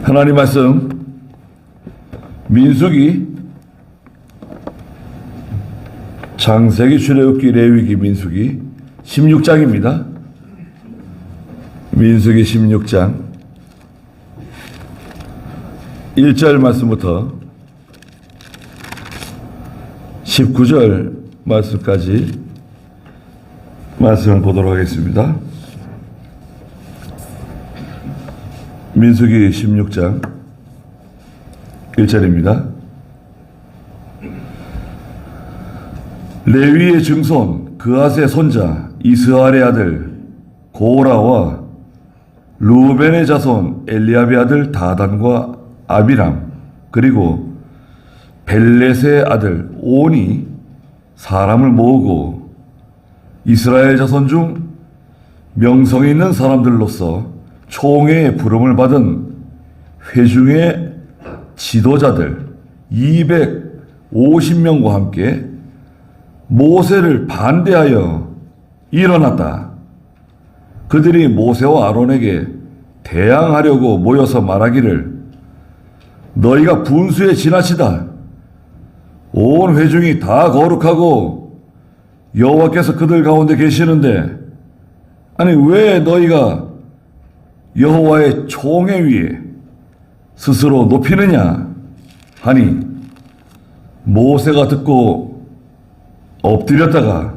하나님 말씀 민수기, 창세기, 출애굽기, 레위기, 민수기 16장입니다. 민수기 16장 1절 말씀부터 19절 말씀까지 말씀을 보도록 하겠습니다. 민수기 16장 1절입니다. 레위의 증손 그앗의 손자 이스할의 아들 고라와 루벤의 자손 엘리압의 아들 다단과 아비람 그리고 벨렛의 아들 온이 사람을 모으고 이스라엘 자손 중 명성이 있는 사람들로서 총회의 부름을 받은 회중의 지도자들 250명과 함께 모세를 반대하여 일어났다. 그들이 모세와 아론에게 대항하려고 모여서 말하기를 너희가 분수에 지나치다. 온 회중이 다 거룩하고 여호와께서 그들 가운데 계시는데 아니 왜 너희가 여호와의 총회 위에 스스로 높이느냐 하니 모세가 듣고 엎드렸다가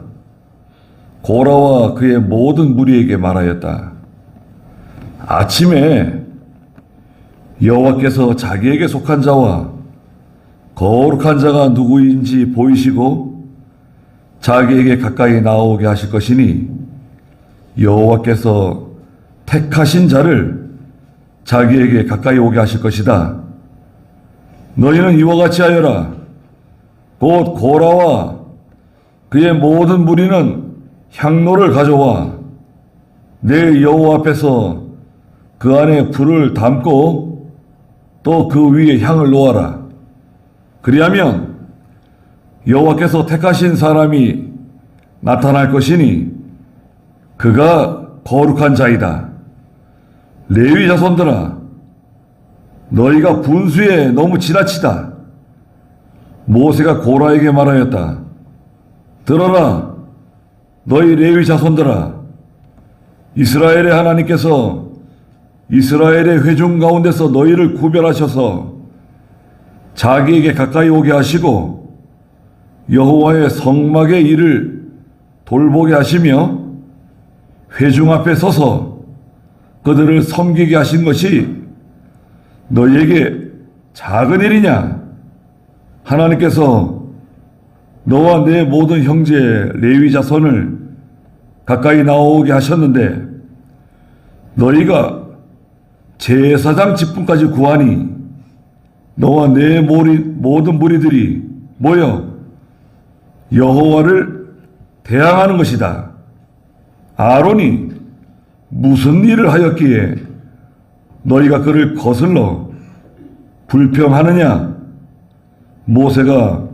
고라와 그의 모든 무리에게 말하였다. 아침에 여호와께서 자기에게 속한 자와 거룩한 자가 누구인지 보이시고 자기에게 가까이 나오게 하실 것이니 여호와께서 택하신 자를 자기에게 가까이 오게 하실 것이다. 너희는 이와 같이 하여라. 곧 고라와 그의 모든 무리는 향로를 가져와 내 여호와 앞에서 그 안에 불을 담고 또 그 위에 향을 놓아라. 그리하면 여호와께서 택하신 사람이 나타날 것이니 그가 거룩한 자이다. 레위 자손들아, 너희가 분수에 너무 지나치다. 모세가 고라에게 말하였다. 들어라, 너희 레위 자손들아. 이스라엘의 하나님께서 이스라엘의 회중 가운데서 너희를 구별하셔서 자기에게 가까이 오게 하시고 여호와의 성막의 일을 돌보게 하시며 회중 앞에 서서 그들을 섬기게 하신 것이 너희에게 작은 일이냐? 하나님께서 너와 내 모든 형제 레위 자손을 가까이 나오게 하셨는데 너희가 제사장 직분까지 구하니 너와 내 모든 무리들이 모여 여호와를 대항하는 것이다. 아론이 무슨 일을 하였기에 너희가 그를 거슬러 불평하느냐? 모세가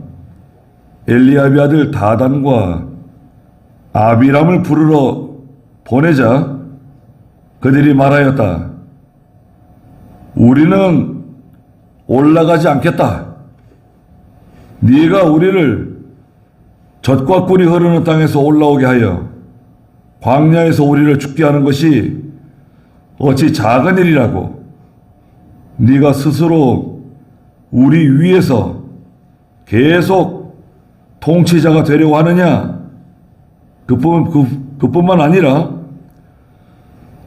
엘리압의 아들 다단과 아비람을 부르러 보내자 그들이 말하였다. 우리는 올라가지 않겠다. 네가 우리를 젖과 꿀이 흐르는 땅에서 올라오게 하여 광야에서 우리를 죽게 하는 것이 어찌 작은 일이라고 네가 스스로 우리 위에서 계속 통치자가 되려고 하느냐? 그뿐만 아니라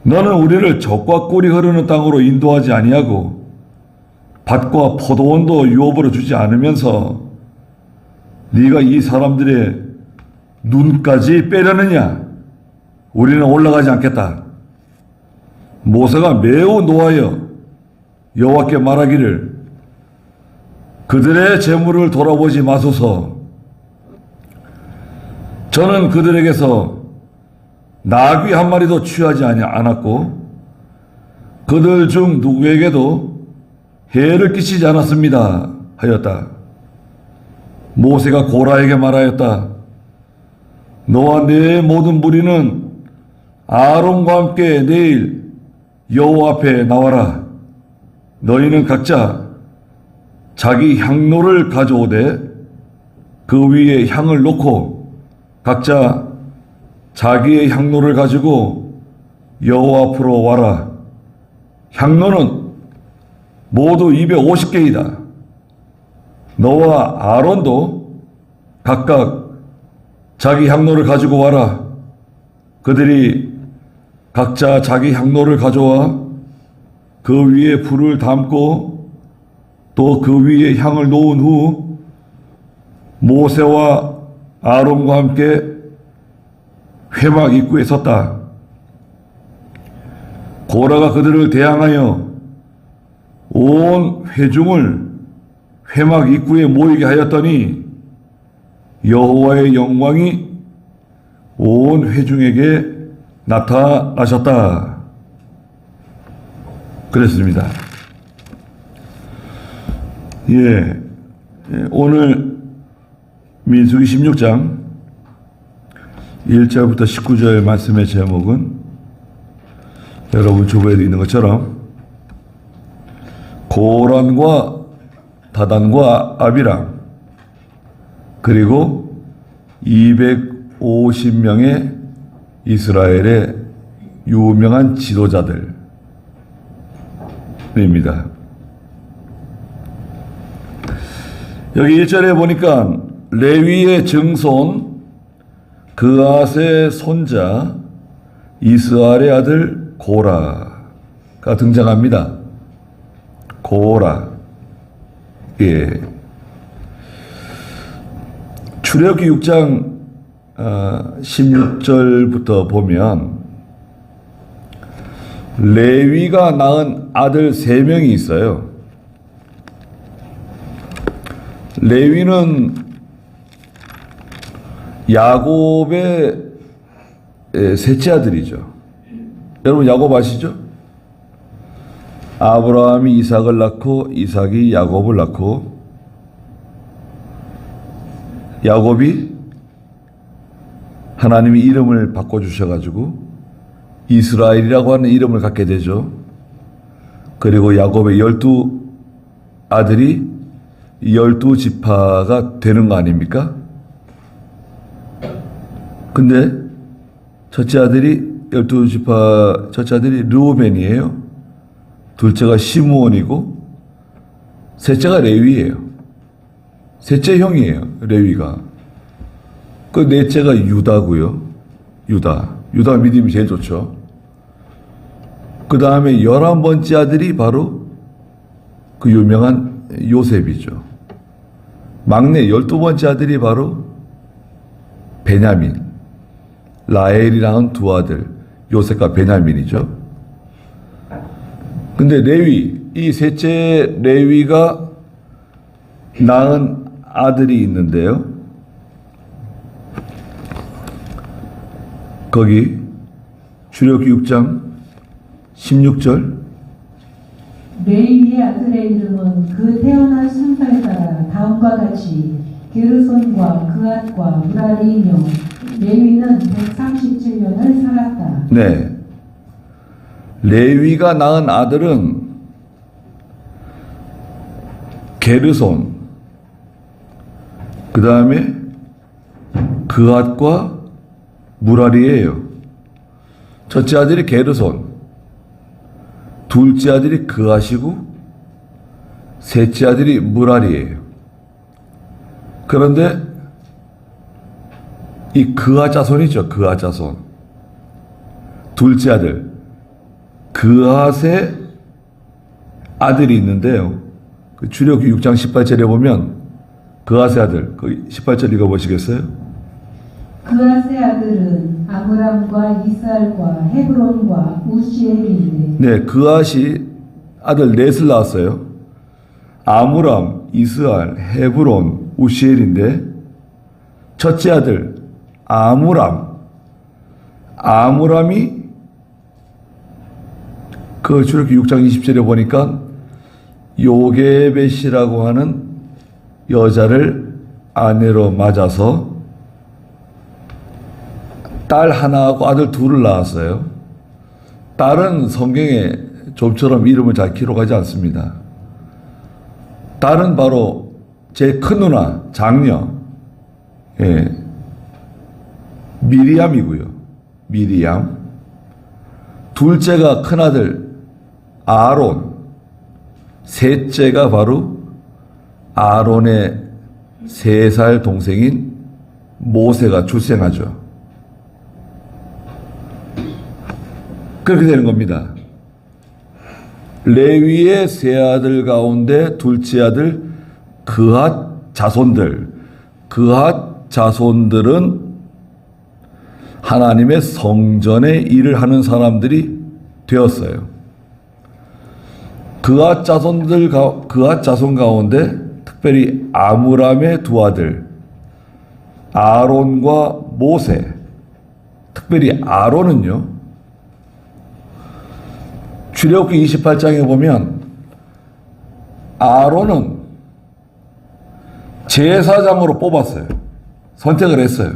너는 우리를 젖과 꿀이 흐르는 땅으로 인도하지 아니하고 밭과 포도원도 유업으로 주지 않으면서 네가 이 사람들의 눈까지 빼려느냐? 우리는 올라가지 않겠다. 모세가 매우 노하여 여호와께 말하기를 그들의 재물을 돌아보지 마소서. 저는 그들에게서 나귀 한 마리도 취하지 않았고 그들 중 누구에게도 해를 끼치지 않았습니다 하였다. 모세가 고라에게 말하였다. 너와 내 모든 무리는 아론과 함께 내일 여호와 앞에 나와라. 너희는 각자 자기 향로를 가져오되 그 위에 향을 놓고 각자 자기의 향로를 가지고 여호와 앞으로 와라. 향로는 모두 250개이다. 너와 아론도 각각 자기 향로를 가지고 와라. 그들이 각자 자기 향로를 가져와 그 위에 불을 담고 또 그 위에 향을 놓은 후 모세와 아론과 함께 회막 입구에 섰다. 고라가 그들을 대항하여 온 회중을 회막 입구에 모이게 하였더니 여호와의 영광이 온 회중에게 나타나셨다. 그랬습니다. 오늘 민수기 16장 1절부터 19절 말씀의 제목은 여러분 주부에도 있는 것처럼 고란과 다단과 아비람 그리고 250명의 이스라엘의 유명한 지도자들입니다. 여기 1절에 보니까 레위의 증손 그앗의 손자 이스알의 아들 고라가 등장합니다. 고라. 출애굽기 6장 16절부터 보면 레위가 낳은 아들 3명이 있어요. 레위는 야곱의 셋째 아들이죠. 여러분 야곱 아시죠? 아브라함이 이삭을 낳고 이삭이 야곱을 낳고 야곱이 하나님이 이름을 바꿔주셔가지고 이스라엘이라고 하는 이름을 갖게 되죠. 그리고 야곱의 12아들이 12지파가 되는 거 아닙니까? 근데 첫째 아들이 12지파 첫째 아들이 르우벤이에요. 둘째가 시므온이고 셋째가 레위예요. 셋째 형이에요. 레위가. 그 넷째가 유다고요. 유다 믿음이 제일 좋죠. 그 다음에 11번째 아들이 바로 그 유명한 요셉이죠. 막내 12번째 아들이 바로 베냐민, 라헬이라는 두 아들, 요셉과 베냐민이죠. 근데 레위, 이 셋째 레위가 낳은 아들이 있는데요. 거기 출애굽기 6장 16절 레위의 아들의 이름은 그 태어난 순서에 따라 다음과 같이 게르손과 그앗과 무라리이며 레위는 137년을 살았다. 네. 레위가 낳은 아들은 게르손, 그 다음에 그앗과 무라리예요. 첫째 아들이 게르손, 둘째 아들이 그앗이고 셋째 아들이 무라리예요. 그런데 이 그앗 자손이죠. 그앗 자손. 둘째 아들 그앗의 아들이 있는데요. 그 출애굽기 6장 18절에 보면 그앗의 아들, 그 18절 읽어보시겠어요? 그앗의 아들은 아므람과 이스알과 헤브론과 우시엘인데. 네, 그앗이 아들 넷을 낳았어요. 아므람, 이스알, 헤브론, 우시엘인데 첫째 아들 아므람이 그 출애굽기 6장 20절에 보니까 요게벳이라고 하는 여자를 아내로 맞아서 딸 하나하고 아들 둘을 낳았어요. 딸은 성경에 좀처럼 이름을 잘 기록하지 않습니다. 딸은 바로 제 큰 누나, 장녀, 미리암이고요. 미리암. 둘째가 큰아들 아론. 셋째가 바로 아론의 3살 동생인 모세가 출생하죠. 그렇게 되는 겁니다. 레위의 세 아들 가운데 둘째 아들 그핫 자손들. 그핫 자손들은 하나님의 성전의 일을 하는 사람들이 되었어요. 그핫 자손 가운데 특별히 아므람의 두 아들 아론과 모세, 특별히 아론은요, 출애굽기 28장에 보면 아론은 제사장으로 뽑았어요. 선택을 했어요.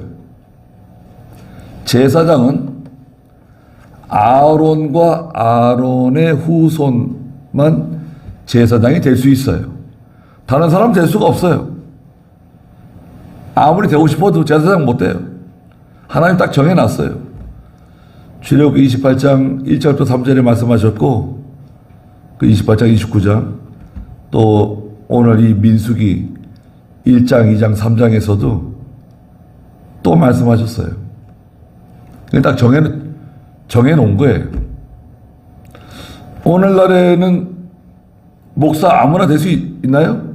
제사장은 아론과 아론의 후손만 제사장이 될 수 있어요. 다른 사람 될 수가 없어요. 아무리 되고 싶어도 제사장 못 돼요. 하나님 딱 정해놨어요. 출애굽기 28장 1절부터 3절에 말씀하셨고, 그 28장 29장, 또 오늘 이 민수기 1장 2장 3장에서도 또 말씀하셨어요. 딱 정해놓은 거예요. 오늘날에는 목사 아무나 될 수 있나요?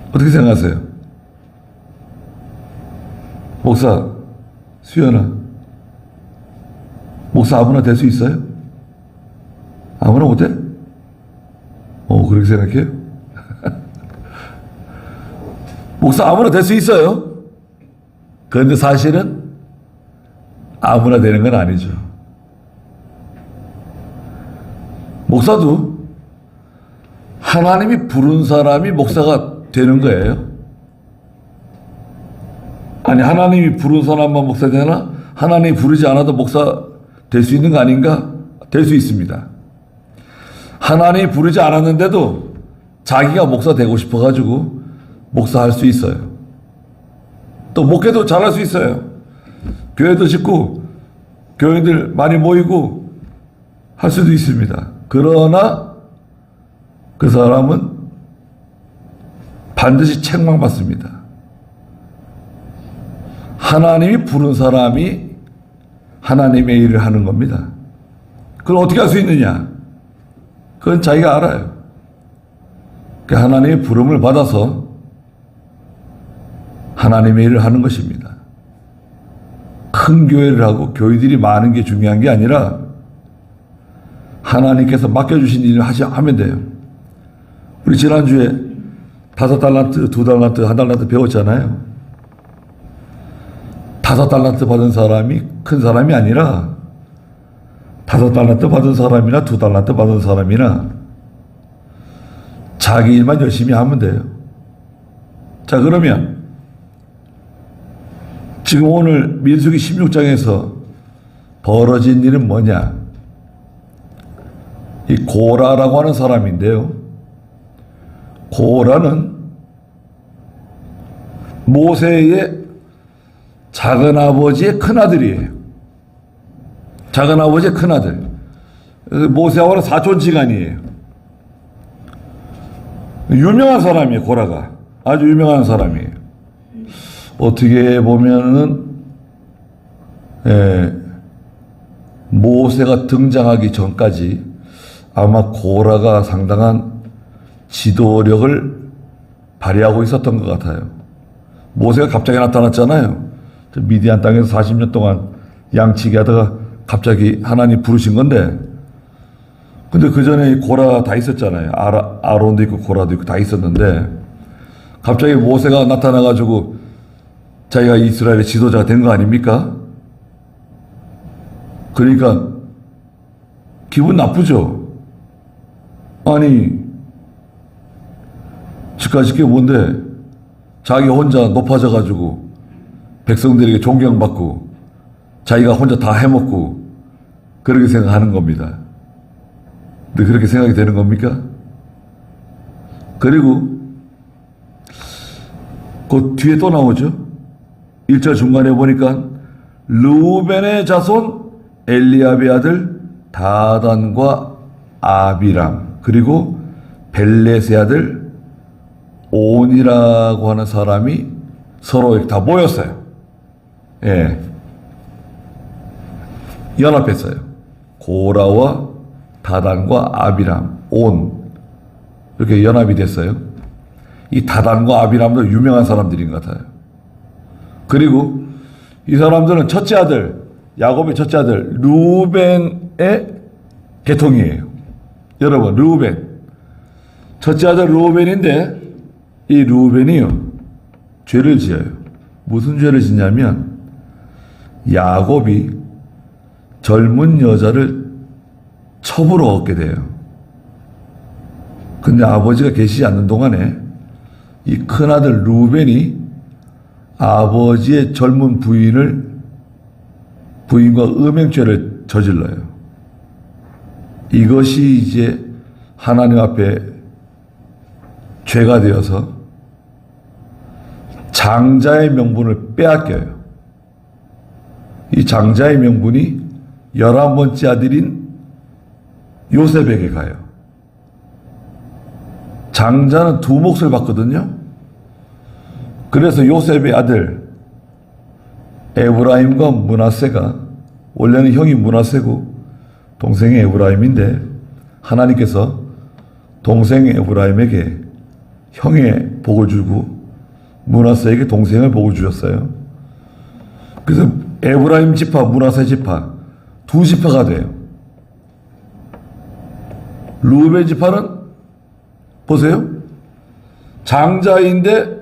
어떻게 생각하세요? 목사 수연아, 목사 아무나 될 수 있어요? 아무나 못해? 그렇게 생각해요? 목사 아무나 될 수 있어요. 그런데 사실은 아무나 되는 건 아니죠. 목사도 하나님이 부른 사람이 목사가 되는 거예요. 아니, 하나님이 부른 사람만 목사 되나? 하나님이 부르지 않아도 목사 될 수 있는 거 아닌가? 될 수 있습니다. 하나님이 부르지 않았는데도 자기가 목사 되고 싶어가지고 목사할 수 있어요. 또 목회도 잘할 수 있어요. 교회도 짓고 교회들 많이 모이고 할 수도 있습니다. 그러나 그 사람은 반드시 책망받습니다. 하나님이 부른 사람이 하나님의 일을 하는 겁니다. 그걸 어떻게 할 수 있느냐? 그건 자기가 알아요. 하나님의 부름을 받아서 하나님의 일을 하는 것입니다. 큰 교회를 하고 교회들이 많은 게 중요한 게 아니라 하나님께서 맡겨주신 일을 하면 돼요. 우리 지난주에 5달란트, 2달란트, 1달란트 배웠잖아요. 5달란트 받은 사람이 큰 사람이 아니라 5달란트 받은 사람이나 2달란트 받은 사람이나 자기 일만 열심히 하면 돼요. 자, 그러면 지금 오늘 민수기 16장에서 벌어진 일은 뭐냐? 이 고라라고 하는 사람인데요. 고라는 모세의 작은아버지의 큰아들이에요. 작은아버지의 큰아들. 모세하고는 사촌지간이에요. 유명한 사람이에요, 고라가. 아주 유명한 사람이에요. 어떻게 보면은, 모세가 등장하기 전까지 아마 고라가 상당한 지도력을 발휘하고 있었던 것 같아요. 모세가 갑자기 나타났잖아요. 미디안 땅에서 40년 동안 양치기 하다가 갑자기 하나님 부르신 건데, 근데 그 전에 고라 다 있었잖아요. 아론도 있고 고라도 있고 다 있었는데, 갑자기 모세가 나타나가지고 자기가 이스라엘의 지도자가 된 거 아닙니까? 그러니까 기분 나쁘죠. 아니, 지금까지 게 뭔데 자기 혼자 높아져가지고 백성들에게 존경받고 자기가 혼자 다 해먹고 그렇게 생각하는 겁니다. 네, 그렇게 생각이 되는 겁니까? 그리고 그 뒤에 또 나오죠. 1절 중간에 보니까 르우벤의 자손 엘리압의 아들 다단과 아비람, 그리고 벨렛의 아들 온이라고 하는 사람이 서로 다 모였어요. 예. 연합했어요. 고라와 다단과 아비람, 온, 이렇게 연합이 됐어요. 이 다단과 아비람도 유명한 사람들인 것 같아요. 그리고 이 사람들은 첫째 아들, 야곱의 첫째 아들 르우벤의 계통이에요. 여러분, 르우벤. 첫째 아들 르우벤인데 이 르우벤이요, 죄를 지어요. 무슨 죄를 짓냐면 야곱이 젊은 여자를 첩으로 얻게 돼요. 근데 아버지가 계시지 않는 동안에 이 큰아들 르우벤이 아버지의 젊은 부인과 음행죄를 저질러요. 이것이 이제 하나님 앞에 죄가 되어서 장자의 명분을 빼앗겨요. 이 장자의 명분이 11번째 아들인 요셉에게 가요. 장자는 두 몫을 받거든요. 그래서 요셉의 아들 에브라임과 므낫세가, 원래는 형이 므낫세고 동생이 에브라임인데 하나님께서 동생 에브라임에게 형의 복을 주고 므낫세에게 동생의 복을 주셨어요. 그래서 에브라임 지파, 므낫세 지파 두 지파가 돼요. 르우벤 지파는 보세요. 장자인데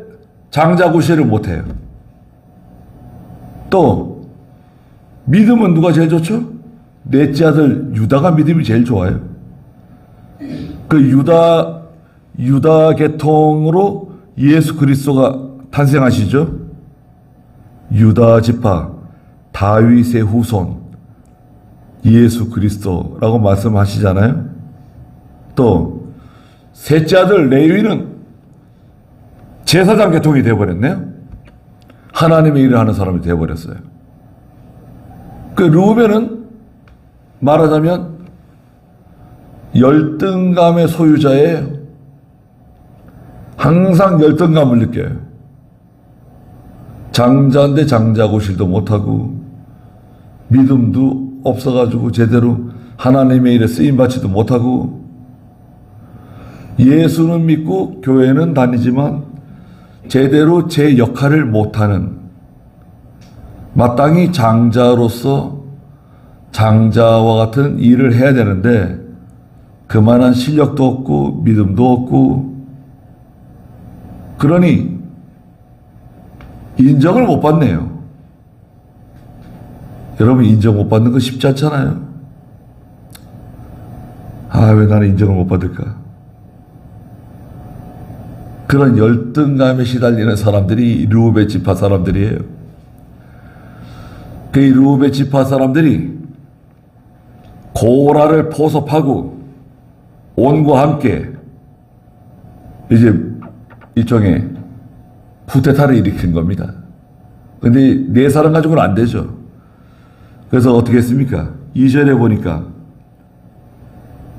장자 구실을 못해요. 또 믿음은 누가 제일 좋죠? 넷째 아들 유다가 믿음이 제일 좋아요. 그 유다 계통으로 예수 그리스도가 탄생하시죠. 유다 지파 다윗의 후손 예수 그리스도라고 말씀하시잖아요. 또 셋째 아들 레위는 제사장 계통이 되어버렸네요. 하나님의 일을 하는 사람이 되어버렸어요. 그 르우벤은 말하자면 열등감의 소유자예요. 항상 열등감을 느껴요. 장자인데 장자 고실도 못하고 믿음도 없어가지고 제대로 하나님의 일에 쓰임받지도 못하고 예수는 믿고 교회는 다니지만 제대로 제 역할을 못하는, 마땅히 장자로서 장자와 같은 일을 해야 되는데 그만한 실력도 없고 믿음도 없고, 그러니 인정을 못 받네요. 여러분, 인정 못 받는 거 쉽지 않잖아요. 아, 왜 나는 인정을 못 받을까? 그런 열등감에 시달리는 사람들이 르우벤 지파 사람들이에요. 그 르우벤 지파 사람들이 고라를 포섭하고 온과 함께 이제 일종의 쿠데타를 일으킨 겁니다. 근데 네 사람 가지고는 안 되죠. 그래서 어떻게 했습니까? 2절에 보니까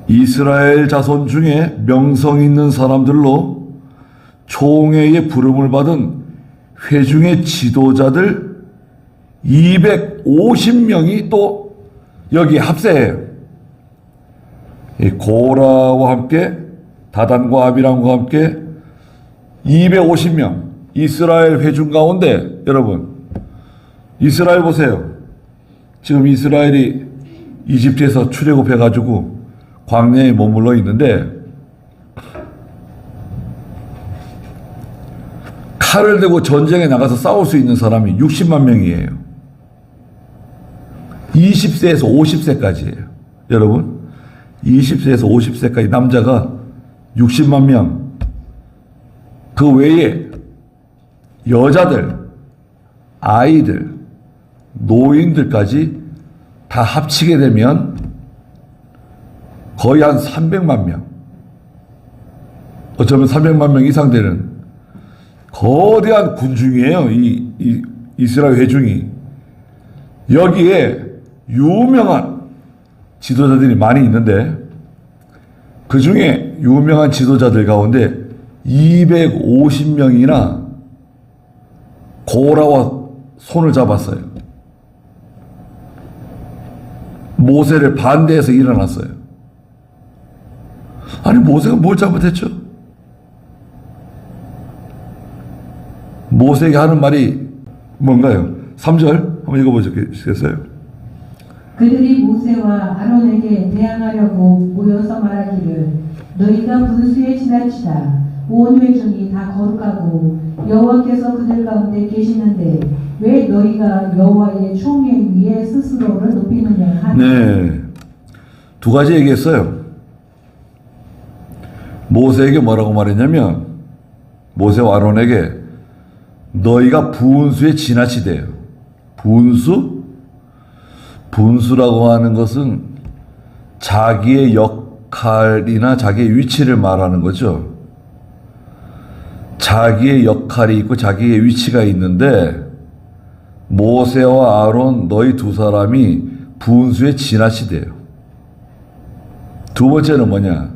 이스라엘 자손 중에 명성 있는 사람들로 총회의 부름을 받은 회중의 지도자들 250명이 또 여기 합세해요. 이 고라와 함께 다단과 아비람과 함께 250명 이스라엘 회중 가운데, 여러분 이스라엘 보세요. 지금 이스라엘이 이집트에서 출애굽해가지고 광야에 머물러 있는데 칼을 들고 전쟁에 나가서 싸울 수 있는 사람이 60만 명이에요. 20세에서 50세까지예요. 여러분, 20세에서 50세까지 남자가 60만 명, 그 외에 여자들, 아이들, 노인들까지 다 합치게 되면 거의 한 300만 명, 어쩌면 300만 명 이상 되는 거대한 군중이에요. 이 이스라엘 회중이. 여기에 유명한 지도자들이 많이 있는데 그 중에 유명한 지도자들 가운데 250명이나 고라와 손을 잡았어요. 모세를 반대해서 일어났어요. 아니, 모세가 뭘 잘못했죠? 모세에게 하는 말이 뭔가요? 3절 한번 읽어보시겠어요? 그들이 모세와 아론에게 대항하려고 모여서 말하기를 너희가 분수에 지나치다 온 회중이 다 거룩하고 여호와께서 그들 가운데 계시는데 왜 너희가 여호와의 총회 위에 스스로를 높이느냐 하니. 네, 두 가지 얘기했어요. 모세에게 뭐라고 말했냐면 모세와 아론에게 너희가 분수에 지나치대요. 분수? 분수라고 하는 것은 자기의 역할이나 자기의 위치를 말하는 거죠. 자기의 역할이 있고 자기의 위치가 있는데 모세와 아론 너희 두 사람이 분수에 지나치대요. 두 번째는 뭐냐?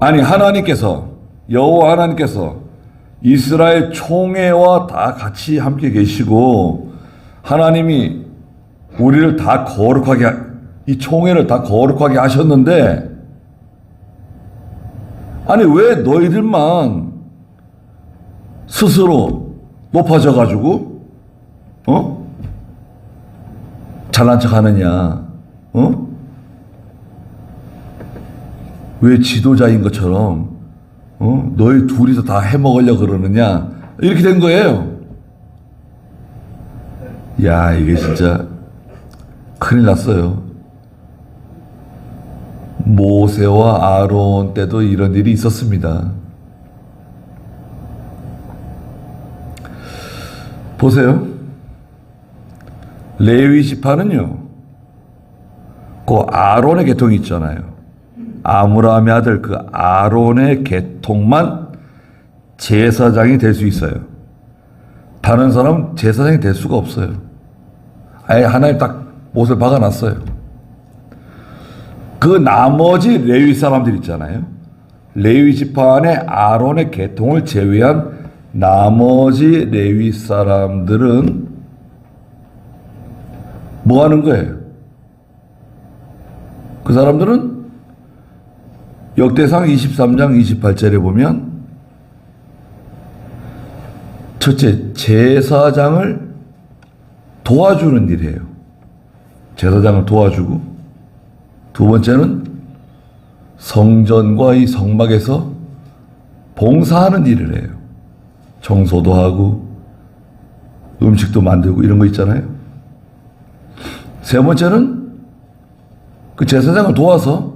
아니, 하나님께서, 여호와 하나님께서 이스라엘 총회와 다 같이 함께 계시고 하나님이 우리를 다 거룩하게, 이 총회를 다 거룩하게 하셨는데 아니, 왜 너희들만 스스로 높아져 가지고 잘난 척 하느냐? 왜 지도자인 것처럼 너희 둘이서 다 해먹으려고 그러느냐? 이렇게 된 거예요. 야, 이게 진짜 큰일 났어요. 모세와 아론 때도 이런 일이 있었습니다. 보세요. 레위 지파는요, 그 아론의 계통이 있잖아요. 아므람의 아들 그 아론의 계통만 제사장이 될 수 있어요. 다른 사람은 제사장이 될 수가 없어요. 아예 하나님 딱 못을 박아놨어요. 그 나머지 레위 사람들 있잖아요. 레위 지파 안에 아론의 계통을 제외한 나머지 레위 사람들은 뭐 하는 거예요? 그 사람들은 역대상 23장 28절에 보면 첫째, 제사장을 도와주는 일이에요. 제사장을 도와주고, 두 번째는 성전과 이 성막에서 봉사하는 일을 해요. 청소도 하고 음식도 만들고 이런 거 있잖아요. 세 번째는 그 제사장을 도와서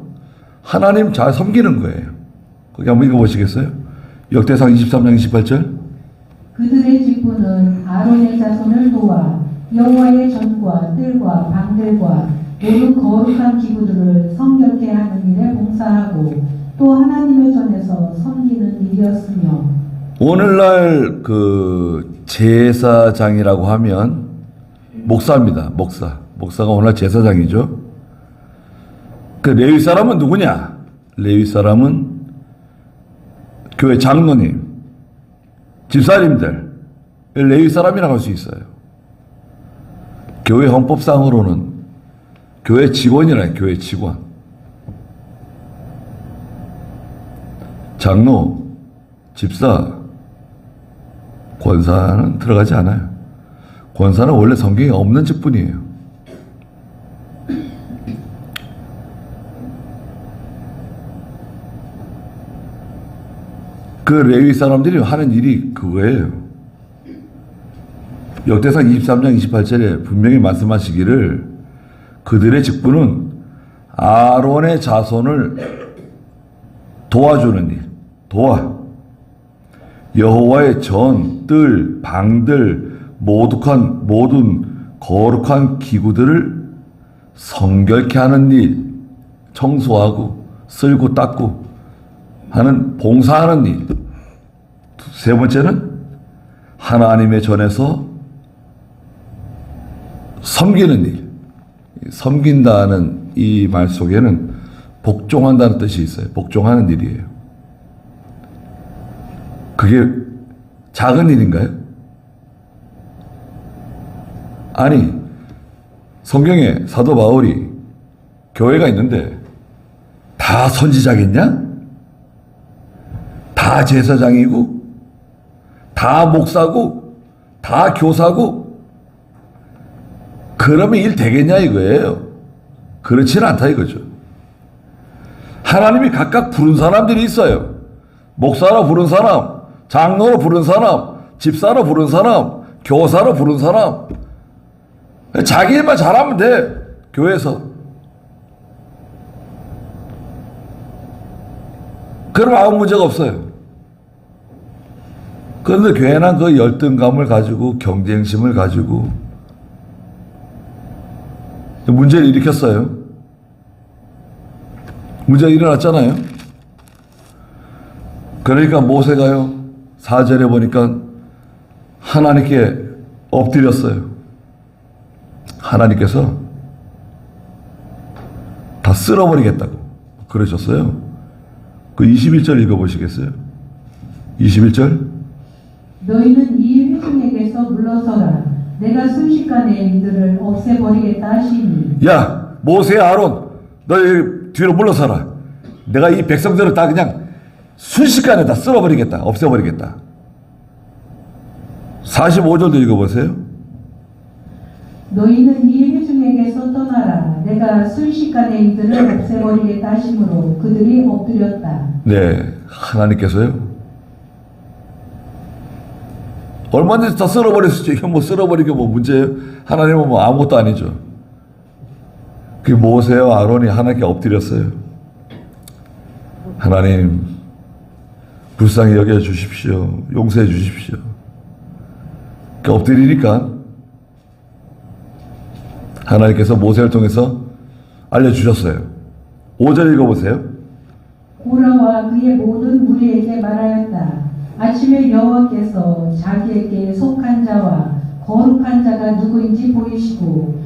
하나님 잘 섬기는 거예요. 거기 한번 읽어보시겠어요? 역대상 23장 28절. 그들의 직분은 아론의 자손을 도와 여호와의 전과 뜰과 방들과 모든 거룩한 기구들을 성결케 하는 일에 봉사하고 또 하나님의 전에서 섬기는 일이었으며. 오늘날 그 제사장이라고 하면 목사입니다. 목사가 오늘날 제사장이죠. 그 레위 사람은 누구냐? 레위 사람은 교회 장로님, 집사님들, 레위 사람이라고 할 수 있어요. 교회 헌법상으로는 교회 직원이라요. 교회 직원. 장로, 집사, 권사는 들어가지 않아요. 권사는 원래 성경에 없는 직분이에요. 그 레위 사람들이 하는 일이 그거예요. 역대상 23장 28절에 분명히 말씀하시기를 그들의 직분은 아론의 자손을 도와주는 일, 여호와의 전, 뜰, 방들, 모든 거룩한 기구들을 성결케 하는 일, 청소하고 쓸고 닦고 하는 봉사하는 일. 세 번째는 하나님의 전에서 섬기는 일. 섬긴다는 이 말 속에는 복종한다는 뜻이 있어요. 복종하는 일이에요. 그게 작은 일인가요? 아니, 성경에 사도 바울이 교회가 있는데 다 선지자겠냐? 다 제사장이고, 다 목사고, 다 교사고, 그러면 일 되겠냐 이거예요. 그렇지는 않다 이거죠. 하나님이 각각 부른 사람들이 있어요. 목사로 부른 사람, 장로로 부른 사람, 집사로 부른 사람, 교사로 부른 사람. 자기 일만 잘하면 돼, 교회에서. 그럼 아무 문제가 없어요. 그런데 괜한 그 열등감을 가지고 경쟁심을 가지고 문제를 일으켰어요. 문제가 일어났잖아요. 그러니까 모세가요, 4절에 보니까 하나님께 엎드렸어요. 하나님께서 다 쓸어버리겠다고 그러셨어요. 그 21절 읽어보시겠어요? 21절. 너희는 이 회중에게서 물러서라. 내가 순식간에 이들을 없애버리겠다 하시니. 야, 모세, 아론, 너희 뒤로 물러서라. 내가 이 백성들을 다 그냥 순식간에 다 쓸어버리겠다. 없애버리겠다. 45절도 읽어보세요. 너희는 이 회중에게서 떠나라. 내가 순식간에 이들을 없애버리겠다 하심으로 그들이 엎드렸다. 네, 하나님께서요, 얼마든지 다 쓸어버릴 수 있죠. 이거 뭐 쓸어버리게 뭐 문제예요? 하나님은 뭐 아무것도 아니죠. 그 모세와 아론이 하나님께 엎드렸어요. 하나님, 불쌍히 여겨 주십시오. 용서해 주십시오. 그 엎드리니까 하나님께서 모세를 통해서 알려주셨어요. 5절 읽어보세요. 고라와 그의 모든 무리에게 말하였다. 아침에 여호와께서 자기에게 속한 자와 거룩한 자가 누구인지 보이시고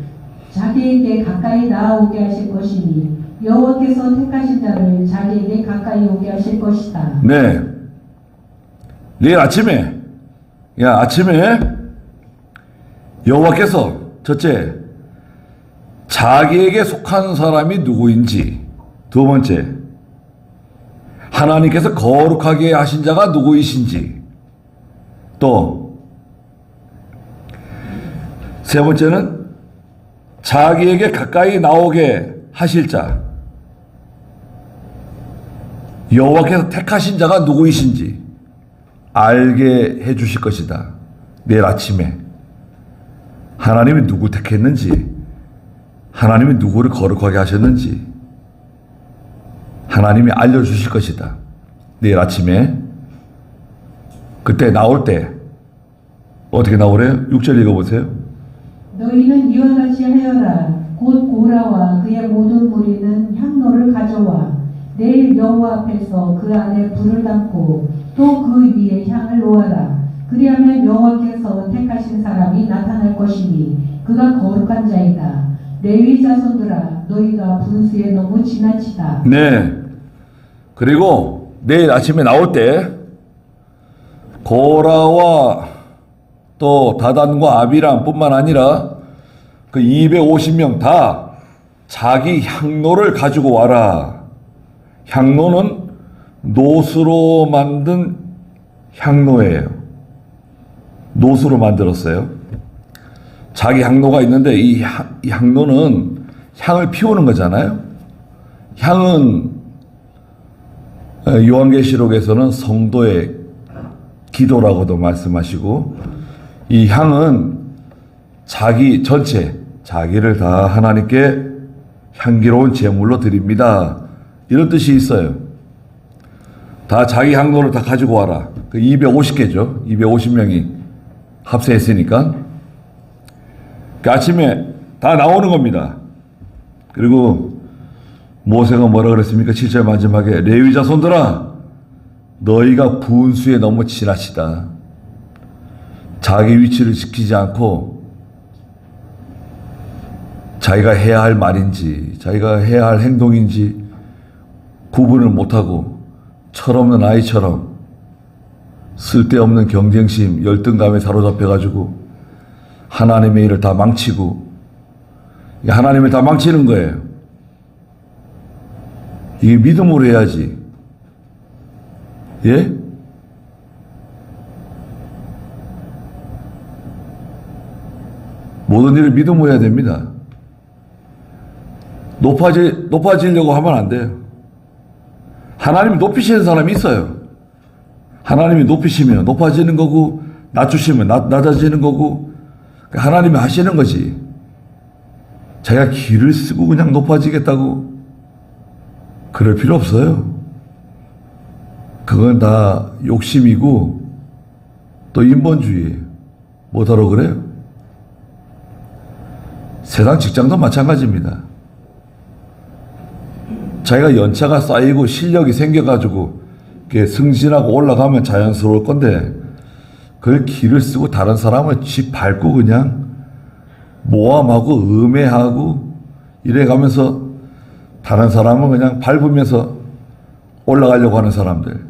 자기에게 가까이 나아오게 하실 것이니 여호와께서 택하신 자를 자기에게 가까이 오게 하실 것이다. 네. 내일 아침에, 아침에 여호와께서 첫째, 자기에게 속한 사람이 누구인지, 두 번째, 하나님께서 거룩하게 하신 자가 누구이신지, 또 세 번째는 자기에게 가까이 나오게 하실 자, 여호와께서 택하신 자가 누구이신지 알게 해 주실 것이다. 내일 아침에 하나님이 누구 택했는지, 하나님이 누구를 거룩하게 하셨는지 하나님이 알려주실 것이다. 내일 아침에. 그때 나올 때 어떻게 나오래요? 6절 읽어보세요. 너희는 이와 같이 하여라. 곧 고라와 그의 모든 무리는 향로를 가져와 내일 여호와 앞에서 그 안에 불을 담고 또 그 위에 향을 놓아라. 그리하면 여호와께서 택하신 사람이 나타날 것이니 그가 거룩한 자이다. 레위 자손들아, 너희가 분수에 너무 지나치다. 네. 그리고 내일 아침에 나올 때 고라와 또 다단과 아비람 뿐만 아니라 그 250명 다 자기 향로를 가지고 와라. 향로는 노수로 만든 향로예요. 노수로 만들었어요. 자기 향로가 있는데 이 향로는 향을 피우는 거잖아요. 향은 요한계시록에서는 성도의 기도라고도 말씀하시고, 이 향은 자기 전체, 자기를 다 하나님께 향기로운 제물로 드립니다. 이런 뜻이 있어요. 다 자기 향로를 다 가지고 와라. 그 250개죠. 250명이 합세했으니까. 그 아침에 다 나오는 겁니다. 그리고 모세가 뭐라 그랬습니까? 7절 마지막에 레위 자손들아 너희가 분수에 너무 지나치다. 자기 위치를 지키지 않고 자기가 해야 할 말인지 자기가 해야 할 행동인지 구분을 못하고 철없는 아이처럼 쓸데없는 경쟁심, 열등감에 사로잡혀가지고 하나님의 일을 다 망치고 하나님을 다 망치는 거예요. 이게 믿음으로 해야지. 예? 모든 일을 믿음으로 해야 됩니다. 높아지려고 하면 안 돼요. 하나님이 높이시는 사람이 있어요. 하나님이 높이시면 높아지는 거고 낮추시면 낮아지는 거고 하나님이 하시는 거지. 자기가 기를 쓰고 그냥 높아지겠다고 그럴 필요 없어요. 그건 다 욕심이고 또 인본주의예요. 뭐하러 그래요? 세상 직장도 마찬가지입니다. 자기가 연차가 쌓이고 실력이 생겨가지고 승진하고 올라가면 자연스러울 건데 그걸 기를 쓰고 다른 사람을 쥐 밟고 그냥 모함하고 음해하고 이래가면서 다른 사람은 그냥 밟으면서 올라가려고 하는 사람들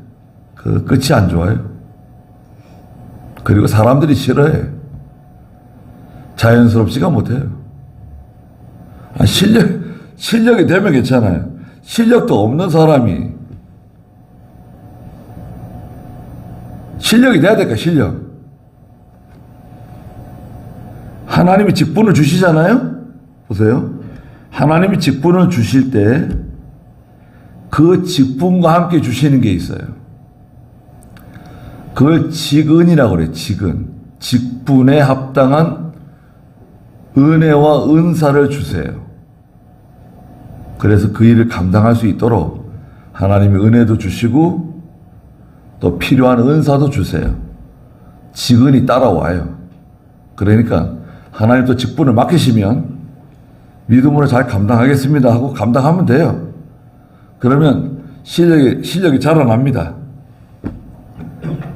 그 끝이 안 좋아요. 그리고 사람들이 싫어해. 자연스럽지가 못해요. 실력이 되면 괜찮아요. 실력도 없는 사람이 실력이 돼야 될까? 실력. 하나님이 직분을 주시잖아요. 보세요. 하나님이 직분을 주실 때 그 직분과 함께 주시는 게 있어요. 그걸 직은이라고 그래요. 직은. 직분에 합당한 은혜와 은사를 주세요. 그래서 그 일을 감당할 수 있도록 하나님이 은혜도 주시고 또 필요한 은사도 주세요. 직은이 따라와요. 그러니까 하나님 또 직분을 맡기시면 믿음으로 잘 감당하겠습니다 하고 감당하면 돼요. 그러면 실력이 자라납니다.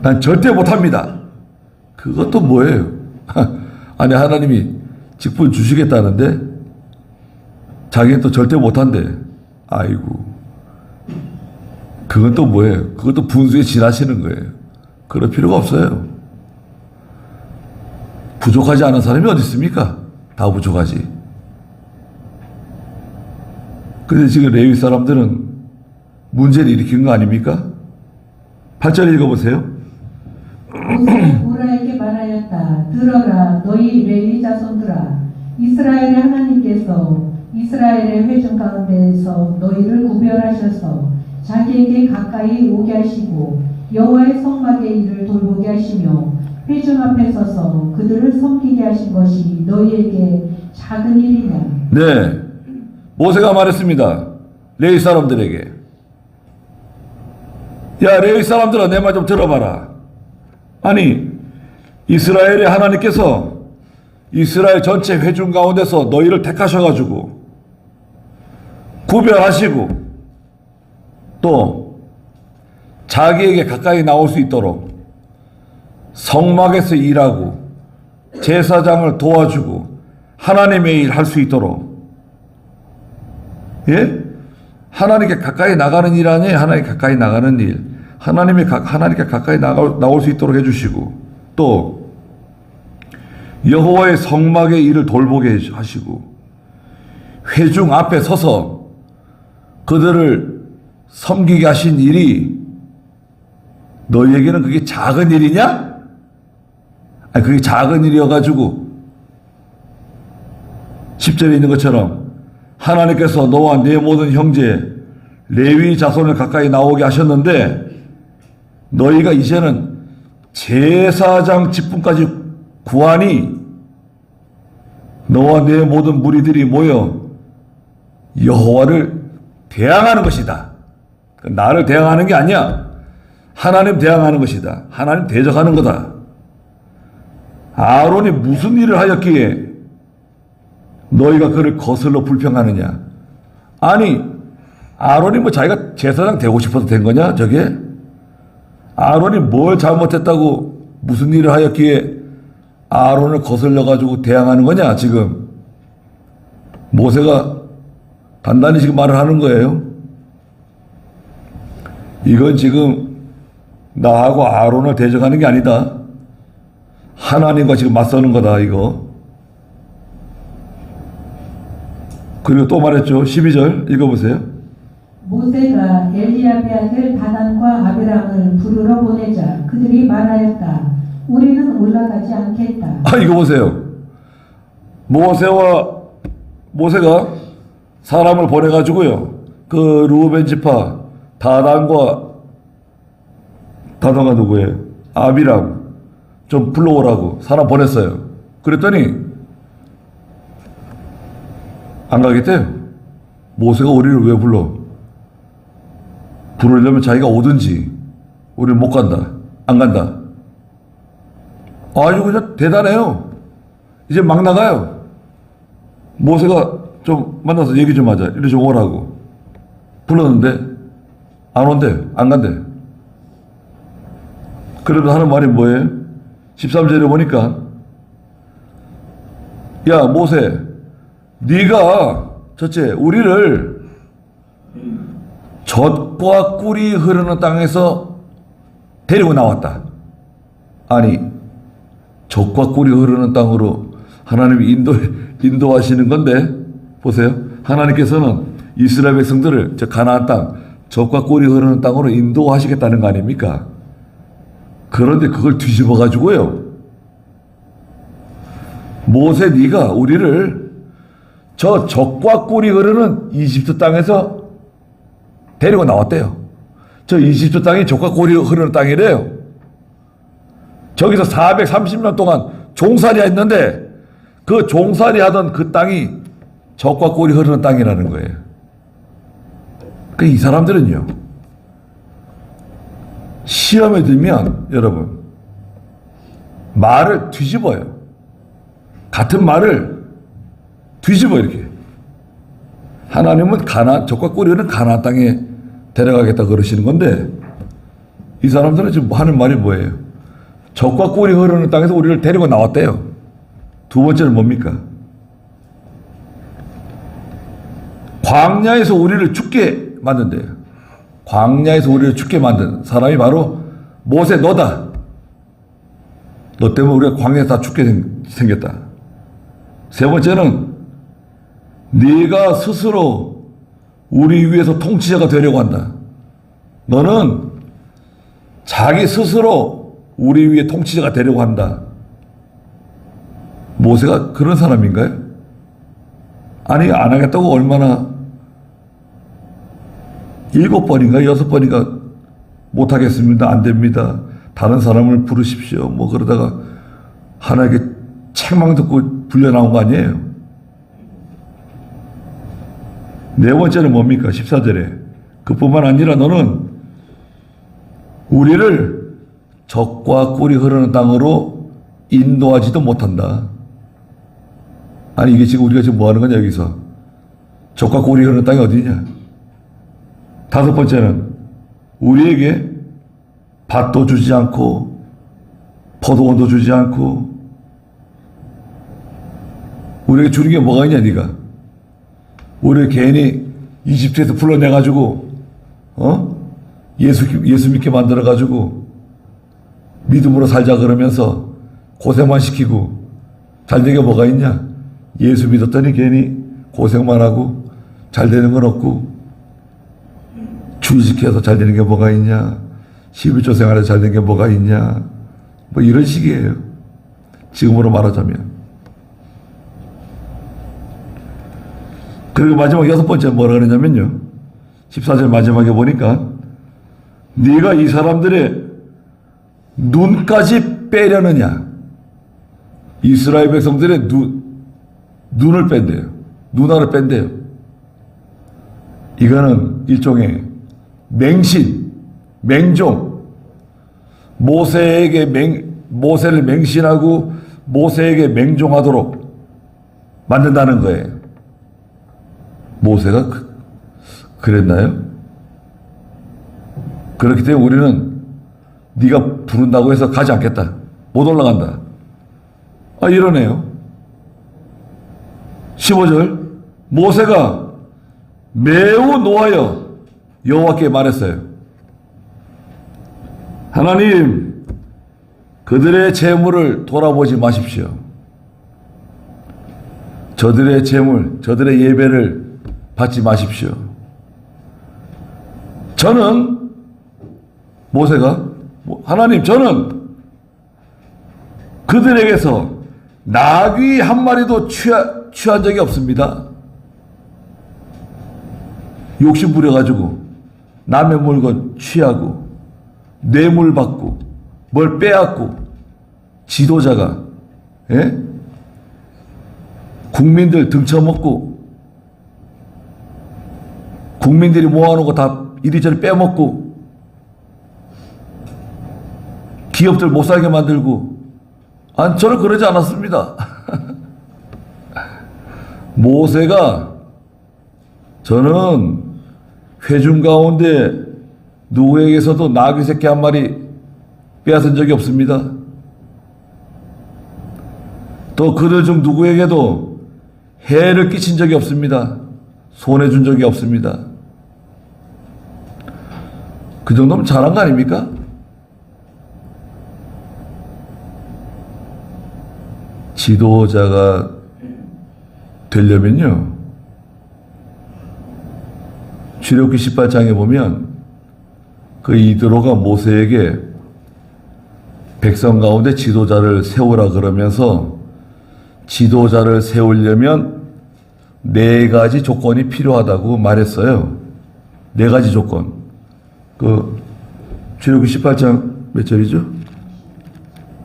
난 절대 못합니다. 그것도 뭐예요? 아니 하나님이 직분 주시겠다는데 자기는 또 절대 못한대. 아이고 그건 또 뭐예요? 그것도 분수에 지나시는 거예요. 그럴 필요가 없어요. 부족하지 않은 사람이 어디 있습니까? 다 부족하지. 근데 지금 레위 사람들은 문제를 일으킨 거 아닙니까? 8절 읽어보세요. 모세가 보라에게 말하였다. 들어라 너희 레위 자손들아 이스라엘의 하나님께서 이스라엘의 회중 가운데에서 너희를 구별하셔서 자기에게 가까이 오게 하시고 여호와의 성막의 일을 돌보게 하시며 회중 앞에 서서 그들을 섬기게 하신 것이 너희에게 작은 일이냐. 네, 모세가 말했습니다. 레위 사람들에게. 야 레위 사람들아 내 말 좀 들어봐라. 아니 이스라엘의 하나님께서 이스라엘 전체 회중 가운데서 너희를 택하셔가지고 구별하시고 또 자기에게 가까이 나올 수 있도록 성막에서 일하고 제사장을 도와주고 하나님의 일 할 수 있도록 예? 하나님께 가까이 나가는 일 아니에요. 하나님께 가까이 나가는 일. 하나님께 가까이 나올 수 있도록 해주시고 또 여호와의 성막의 일을 돌보게 하시고 회중 앞에 서서 그들을 섬기게 하신 일이 너희에게는 그게 작은 일이냐? 아니 그게 작은 일이어가지고 10절에 있는 것처럼 하나님께서 너와 네 모든 형제 레위 자손을 가까이 나오게 하셨는데 너희가 이제는 제사장 직분까지 구하니 너와 네 모든 무리들이 모여 여호와를 대항하는 것이다. 나를 대항하는 게 아니야. 하나님 대항하는 것이다. 하나님 대적하는 거다. 아론이 무슨 일을 하였기에 너희가 그를 거슬러 불평하느냐. 아니 아론이 뭐 자기가 제사장 되고 싶어서 된 거냐 저게? 아론이 뭘 잘못했다고 무슨 일을 하였기에 아론을 거슬려 가지고 대항하는 거냐 지금? 모세가 단단히 지금 말을 하는 거예요. 이건 지금 나하고 아론을 대적하는 게 아니다. 하나님과 지금 맞서는 거다 이거. 그리고 또 말했죠. 12절 읽어보세요. 모세가 엘리야베 아들 다단과 아비람을 부르러 보내자 그들이 말하였다. 우리는 올라가지 않겠다. 이거 보세요. 모세가 사람을 보내가지고요. 그 루벤 지파 다단과 누구예요? 아비람 좀 불러오라고 사람 보냈어요. 그랬더니 안 가겠대요. 모세가 우리를 왜 불러? 부르려면 자기가 오든지 우리는 못 간다. 안 간다. 아주 그냥 대단해요. 이제 막 나가요. 모세가 좀 만나서 얘기 좀 하자. 이리 좀 오라고. 불렀는데 안 온대. 안 간대. 그래도 하는 말이 뭐예요? 13절에 보니까 야 모세 네가 첫째 우리를 젖과 꿀이 흐르는 땅에서 데리고 나왔다. 아니 젖과 꿀이 흐르는 땅으로 하나님이 인도하시는 건데 보세요. 하나님께서는 이스라엘 백성들을 저 가나안 땅 젖과 꿀이 흐르는 땅으로 인도하시겠다는 거 아닙니까? 그런데 그걸 뒤집어 가지고요. 모세 네가 우리를 저 젖과 꿀이 흐르는 이집트 땅에서 데리고 나왔대요. 저 이집트 땅이 젖과 꿀이 흐르는 땅이래요. 저기서 430년 동안 종살이 했는데 그 종살이 하던 그 땅이 젖과 꿀이 흐르는 땅이라는 거예요. 그 이 사람들은요. 시험에 들면 여러분 말을 뒤집어요. 같은 말을 뒤집어 이렇게. 하나님은 젖과 꿀이 흐르는 가나안 땅에 데려가겠다 그러시는 건데 이 사람들은 지금 하는 말이 뭐예요? 젖과 꿀이 흐르는 땅에서 우리를 데리고 나왔대요. 두 번째는 뭡니까? 광야에서 우리를 죽게 만든대요. 광야에서 우리를 죽게 만든 사람이 바로 모세 너다. 너 때문에 우리가 광야에서 다 죽게 생겼다. 세 번째는 네가 스스로 우리 위에서 통치자가 되려고 한다. 너는 자기 스스로 우리 위에 통치자가 되려고 한다. 모세가 그런 사람인가요? 아니 안 하겠다고 얼마나 7번인가 6번인가 못하겠습니다. 안 됩니다. 다른 사람을 부르십시오. 뭐 그러다가 하나님께 책망 듣고 불려 나온 거 아니에요. 네 번째는 뭡니까? 14절에 그뿐만 아니라 너는 우리를 젖과 꿀이 흐르는 땅으로 인도하지도 못한다. 아니 이게 지금 우리가 지금 뭐 하는 거냐 여기서. 젖과 꿀이 흐르는 땅이 어디냐. 다섯 번째는 우리에게 밭도 주지 않고 포도원도 주지 않고 우리에게 주는 게 뭐가 있냐 네가. 우리를 괜히 이집트에서 불러내가지고 예수 믿게 만들어가지고 믿음으로 살자 그러면서 고생만 시키고 잘 되게 뭐가 있냐. 예수 믿었더니 괜히 고생만 하고 잘 되는 건 없고 주의지켜서 잘 되는 게 뭐가 있냐. 11조 생활에서 잘 되는 게 뭐가 있냐. 뭐 이런 식이에요. 지금으로 말하자면. 그리고 마지막 여섯 번째 뭐라 그러냐면요. 14절 마지막에 보니까 네가 이 사람들의 눈까지 빼려느냐. 이스라엘 백성들의 눈을 뺀대요. 눈알을 뺀대요. 이거는 일종의 맹신, 맹종. 모세를 맹신하고 모세에게 맹종하도록 만든다는 거예요. 모세가 그랬나요? 그렇기 때문에 우리는 네가 부른다고 해서 가지 않겠다. 못 올라간다. 이러네요. 15절 모세가 매우 노하여 여호와께 말했어요. 하나님, 그들의 재물을 돌아보지 마십시오. 저들의 재물, 저들의 예배를 받지 마십시오. 저는 모세가 하나님, 저는 그들에게서 나귀 한 마리도 취한 적이 없습니다. 욕심 부려가지고 남의 물건 취하고 뇌물 받고 뭘 빼앗고 지도자가 국민들 등쳐먹고 국민들이 모아놓은 거 다 이리저리 빼먹고 기업들 못 살게 만들고 저는 그러지 않았습니다. 모세가 저는 회중 가운데 누구에게서도 나귀 새끼 한 마리 빼앗은 적이 없습니다. 또 그들 중 누구에게도 해를 끼친 적이 없습니다. 손해 준 적이 없습니다. 그 정도면 잘한 거 아닙니까? 지도자가 되려면요, 출애굽기 18장에 보면 그 이드로가 모세에게 백성 가운데 지도자를 세우라 그러면서 지도자를 세우려면 4가지 조건이 필요하다고 말했어요. 4가지 조건. 출애굽기 18장 몇 절이죠?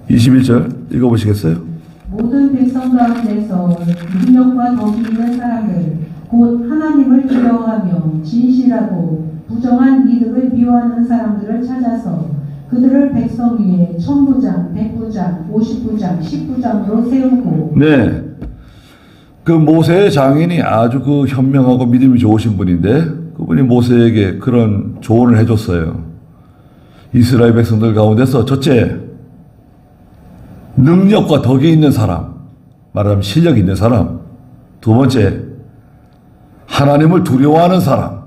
21절 읽어보시겠어요? 모든 백성 가운데서 능력과 덕이 있는 사람들 곧 하나님을 두려워하며 진실하고 부정한 이득을 미워하는 사람들을 찾아서 그들을 백성 위에 1000부장, 100부장, 50부장, 10부장으로 세우고. 네. 그 모세의 장인이 아주 그 현명하고 믿음이 좋으신 분인데 그분이 모세에게 그런 조언을 해줬어요. 이스라엘 백성들 가운데서 첫째, 능력과 덕이 있는 사람, 말하자면 실력이 있는 사람. 두 번째, 하나님을 두려워하는 사람.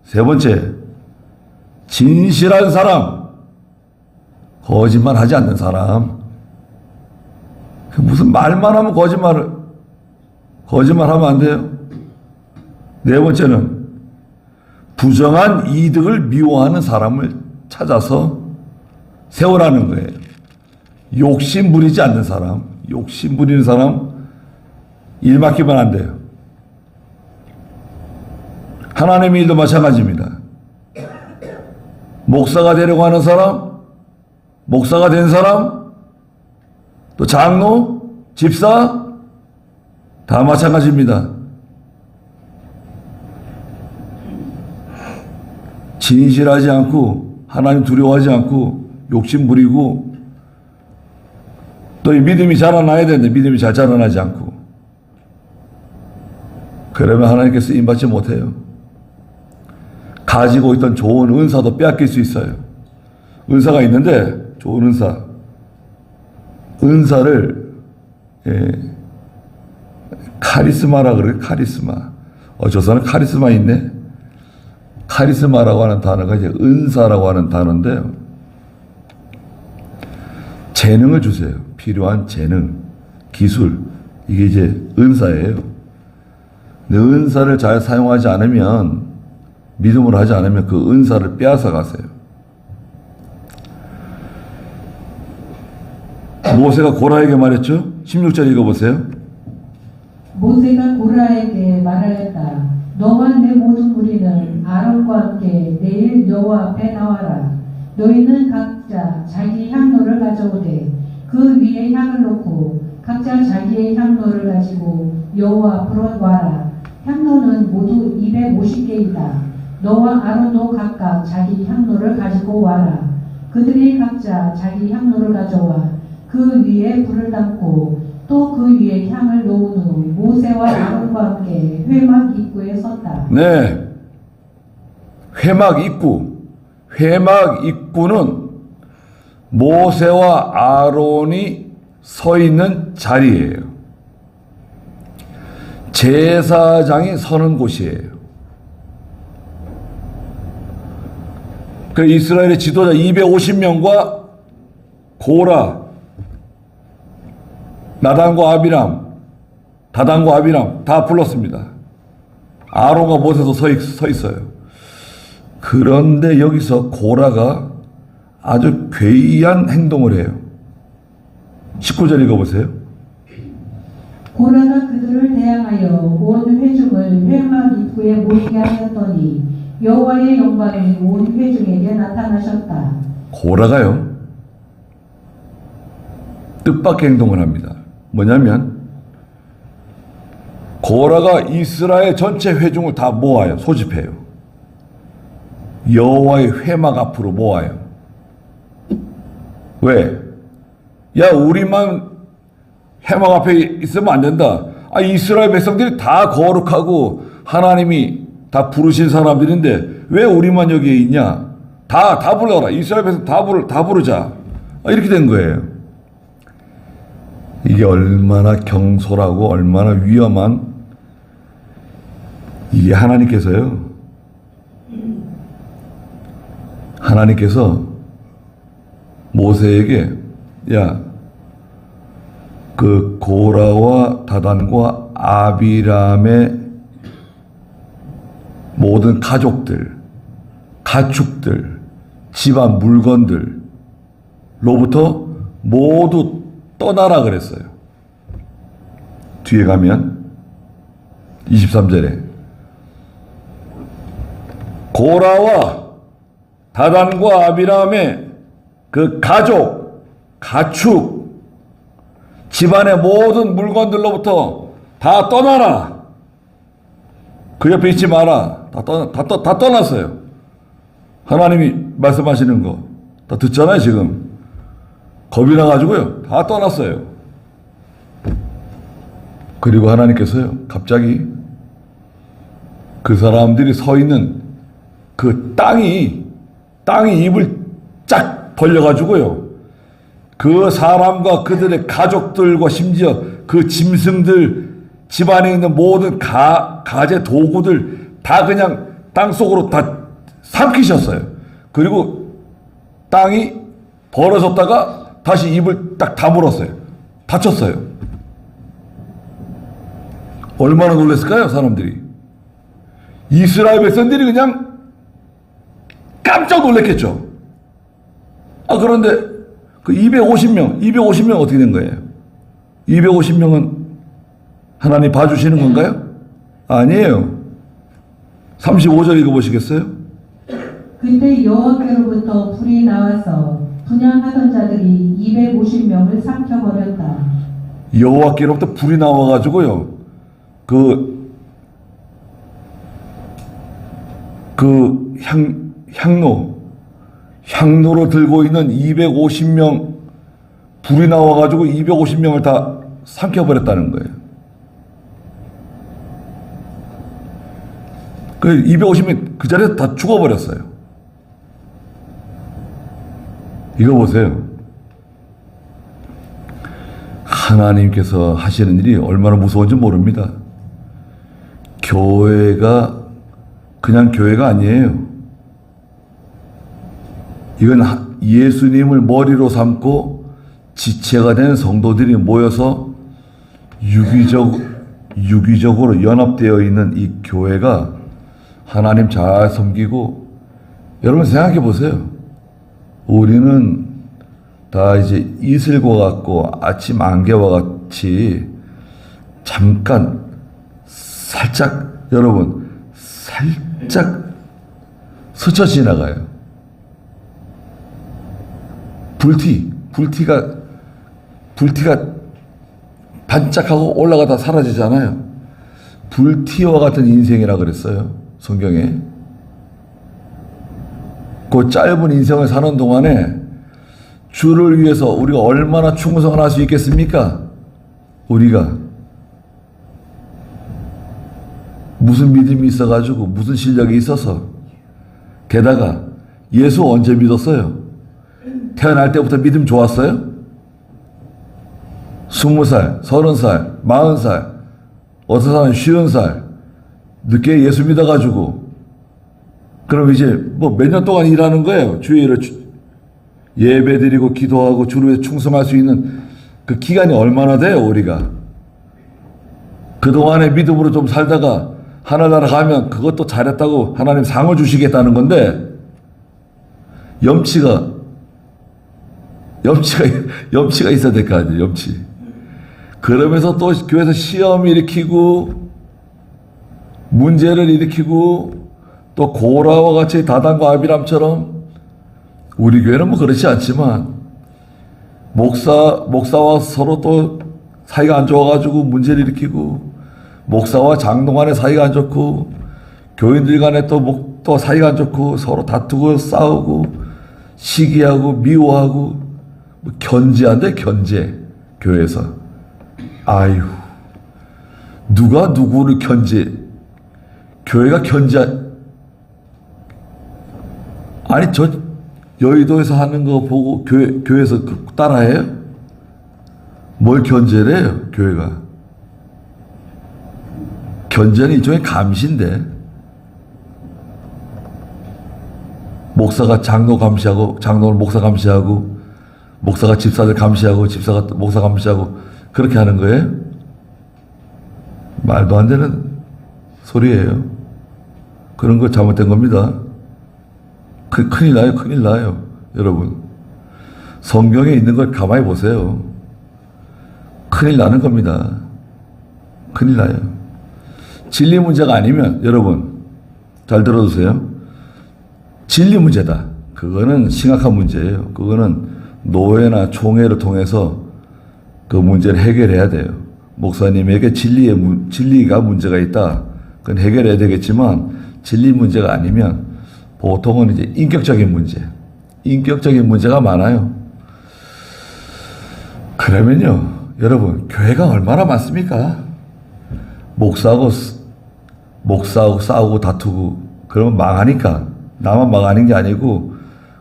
세 번째, 진실한 사람. 거짓말하지 않는 사람. 무슨 말만 하면 거짓말하면 안 돼요. 네 번째는 부정한 이득을 미워하는 사람을 찾아서 세우라는 거예요. 욕심 부리지 않는 사람, 욕심 부리는 사람 일 맡기면 안 돼요. 하나님의 일도 마찬가지입니다. 목사가 되려고 하는 사람, 목사가 된 사람, 또 장로, 집사 다 마찬가지입니다. 진실하지 않고 하나님 두려워하지 않고 욕심 부리고 또 이 믿음이 자라나야 되는데 믿음이 잘 자라나지 않고 그러면 하나님께 쓰임받지 못해요. 가지고 있던 좋은 은사도 빼앗길 수 있어요. 은사가 있는데 좋은 은사를 카리스마라 그래요. 카리스마. 저 사람 카리스마 있네. 카리스마라고 하는 단어가 이제 은사라고 하는 단어인데요. 재능을 주세요. 필요한 재능, 기술. 이게 이제 은사예요. 근데 은사를 잘 사용하지 않으면, 믿음으로 하지 않으면 그 은사를 빼앗아 가세요. 모세가 고라에게 말했죠? 16절 읽어보세요. 모세가 고라에게 말하였다. 너와 내 모든 무리는 아론과 함께 내일 여호와 앞에 나와라. 너희는 각자 자기 향로를 가져오되 그 위에 향을 놓고 각자 자기의 향로를 가지고 여호와 앞으로 와라. 향로는 모두 250개이다. 너와 아론도 각각 자기 향로를 가지고 와라. 그들이 각자 자기 향로를 가져와 그 위에 불을 담고 또 그 위에 향을 놓은 후 모세와 아론과 함께 회막 입구에 섰다. 네. 회막 입구는 모세와 아론이 서 있는 자리예요. 제사장이 서는 곳이에요. 그 이스라엘의 지도자 250명과 고라, 다단과 아비람 다 불렀습니다. 아론과 모세도 서 있어요. 그런데 여기서 고라가 아주 괴이한 행동을 해요. 19절 읽어보세요. 고라가 그들을 대항하여 온 회중을 회막 입구에 모이게 하였더니 여호와의 영광이 온 회중에게 나타나셨다. 고라가요, 뜻밖의 행동을 합니다. 뭐냐면 고라가 이스라엘 전체 회중을 다 모아요. 소집해요. 여호와의 회막 앞으로 모아요. 왜? 야, 우리만 회막 앞에 있으면 안 된다. 이스라엘 백성들이 다 거룩하고 하나님이 다 부르신 사람들인데 왜 우리만 여기에 있냐? 다 불러라. 이스라엘 백성 다 부르자. 이렇게 된 거예요. 이게 얼마나 경솔하고 얼마나 위험한, 이게 하나님께서 모세에게 야, 그 고라와 다단과 아비람의 모든 가족들, 가축들, 집안 물건들로부터 모두 떠나라 그랬어요. 뒤에 가면 23절에 고라와 다단과 아비람의 그 가족, 가축, 집안의 모든 물건들로부터 다 떠나라. 그 옆에 있지 마라. 다 떠났어요. 하나님이 말씀하시는 거 다 듣잖아요. 지금 겁이 나가지고요, 다 떠났어요. 그리고 하나님께서요, 갑자기 그 사람들이 서 있는 그 땅이 입을 쫙 벌려가지고요, 그 사람과 그들의 가족들과 심지어 그 짐승들, 집안에 있는 모든 가재 도구들 다 그냥 땅 속으로 다 삼키셨어요. 그리고 땅이 벌어졌다가 다시 입을 딱 다물었어요. 닫혔어요. 얼마나 놀랐을까요, 사람들이? 이스라엘 백성들이 그냥 깜짝 놀랐겠죠. 그런데 그 250명 어떻게 된 거예요? 250명은 하나님 봐주시는 건가요? 아니에요. 35절 읽어보시겠어요? 그때 여호와께로부터 불이 나와서 분향하던 자들이 250명을 삼켜버렸다. 여호와께로부터 불이 나와가지고요, 향로로 들고 있는 250명, 불이 나와가지고 250명을 다 삼켜버렸다는 거예요. 그 250명 그 자리에서 다 죽어버렸어요. 이거 보세요. 하나님께서 하시는 일이 얼마나 무서운지 모릅니다. 교회가 그냥 교회가 아니에요. 이건 예수님을 머리로 삼고 지체가 된 성도들이 모여서 유기적으로 연합되어 있는 이 교회가 하나님 잘 섬기고, 여러분 생각해 보세요. 우리는 다 이제 이슬과 같고 아침 안개와 같이 잠깐 살짝 스쳐 지나가요. 불티가 반짝하고 올라가다 사라지잖아요. 불티와 같은 인생이라 그랬어요, 성경에. 그 짧은 인생을 사는 동안에 주를 위해서 우리가 얼마나 충성을 할 수 있겠습니까? 우리가 무슨 믿음이 있어가지고 무슨 실력이 있어서 게다가 예수 언제 믿었어요? 태어날 때부터 믿음 좋았어요? 20살, 30살, 40살, 어떤 사람은 50살 늦게 예수 믿어가지고 그럼 이제 뭐 몇 년 동안 일하는 거예요. 주일을 예배 드리고 기도하고 주를 위해 충성할 수 있는 그 기간이 얼마나 돼요, 우리가. 그동안에 믿음으로 좀 살다가 하늘나라 가면 그것도 잘했다고 하나님 상을 주시겠다는 건데 염치가 있어야 될 거 아니에요, 염치. 그러면서 또 교회에서 시험 일으키고 문제를 일으키고 또 고라와 같이 다단과 아비람처럼 우리 교회는 뭐 그렇지 않지만 목사와 서로 또 사이가 안 좋아가지고 문제를 일으키고 목사와 장로 간에 사이가 안 좋고 교인들 간에 또 사이가 안 좋고 서로 다투고 싸우고 시기하고 미워하고 뭐 견제한대 견제 교회에서. 아유 누가 누구를 교회가 아니 저 여의도에서 하는 거 보고 교회에서 따라해요? 뭘 견제를 해요 교회가? 견제는 일종의 감시인데 목사가 장로 감시하고 장로는 목사 감시하고 목사가 집사들 감시하고 집사가 목사 감시하고 그렇게 하는 거예요? 말도 안 되는 소리예요. 그런 거 잘못된 겁니다. 큰일 나요, 큰일 나요. 여러분. 성경에 있는 걸 가만히 보세요. 큰일 나는 겁니다. 큰일 나요. 진리 문제가 아니면, 여러분, 잘 들어주세요. 진리 문제다. 그거는 심각한 문제예요. 그거는 노회나 총회를 통해서 그 문제를 해결해야 돼요. 목사님에게 진리가 문제가 있다. 그건 해결해야 되겠지만 진리 문제가 아니면 보통은 이제 인격적인 문제가 많아요. 그러면요, 여러분, 교회가 얼마나 많습니까? 목사하고 싸우고 다투고 그러면 망하니까. 나만 망하는 게 아니고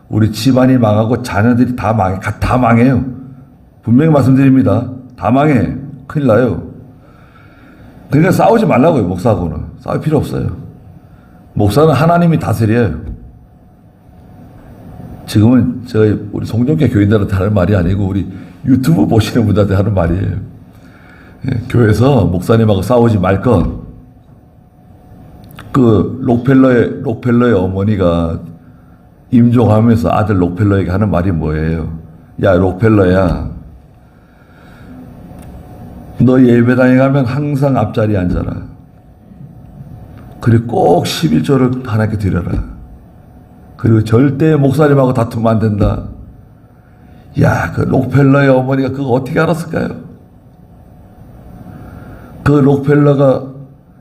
우리 집안이 망하고 자녀들이 다 망해요. 분명히 말씀드립니다. 다 망해. 큰일 나요. 그러니까 싸우지 말라고요, 목사하고는. 싸울 필요 없어요. 목사는 하나님이 다스려요. 지금은 우리 송정교 교인들한테 하는 말이 아니고 우리 유튜브 보시는 분들한테 하는 말이에요. 예, 교회에서 목사님하고 싸우지 말 건, 록펠러의 어머니가 임종하면서 아들 록펠러에게 하는 말이 뭐예요? 야, 록펠러야. 너 예배당에 가면 항상 앞자리에 앉아라. 그리고 꼭 11조를 하나님께 드려라. 그리고 절대 목사님하고 다투면 안 된다. 야, 그 록펠러의 어머니가 그거 어떻게 알았을까요? 그 록펠러가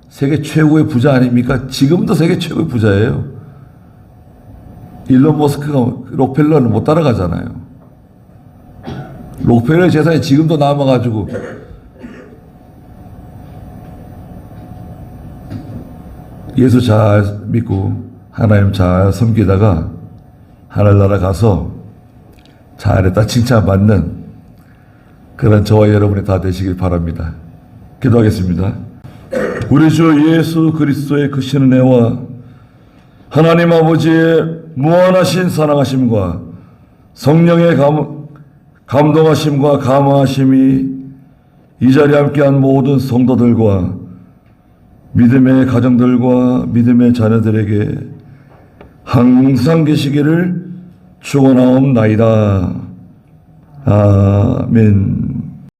세계 최고의 부자 아닙니까? 지금도 세계 최고의 부자예요. 일론 머스크가 록펠러는 못 따라가잖아요. 록펠러의 재산이 지금도 남아가지고 예수 잘 믿고 하나님 잘 섬기다가 하늘나라 가서 잘했다 칭찬받는 그런 저와 여러분이 다 되시길 바랍니다. 기도하겠습니다. 우리 주 예수 그리스도의 크신 은혜와 하나님 아버지의 무한하신 사랑하심과 성령의 감동하심과 감화하심이 이 자리에 함께한 모든 성도들과 믿음의 가정들과 믿음의 자녀들에게 항상 계시기를 축원하옵나이다. 아멘.